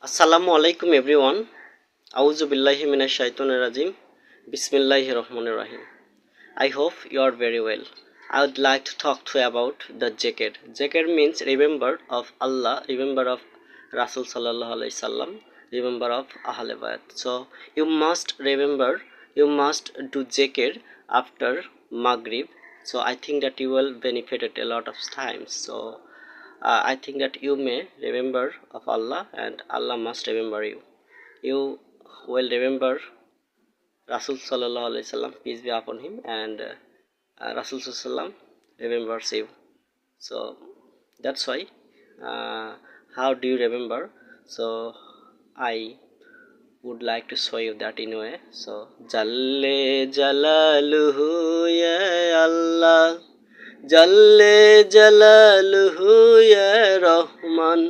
আসসালামু আলাইকুম এভরিওয়ান। আউযু বিল্লাহি মিনাশ শাইতানির রাজিম। বিসমিল্লাহির রহমানির রহিম। I hope you are very well. I would like to talk to you about the Zikr. Zikr means remember of Allah, remember of Rasul sallallahu alaihi wasallam, remember of Ahle Bayt. So you must remember, you must do Zikr after Maghrib. So I think that you will benefit it a lot of times. So I think that you may remember of Allah and Allah must remember you. You will remember Rasul sallallahu alaihi wasallam, peace be upon him, and Rasul sallallahu remembers you. So that's why. Uh, how do you remember? So I would like to show you that in a way. So Jalle Jalaluhu ya Allah, Jalle Jalaluhu ya Rahman,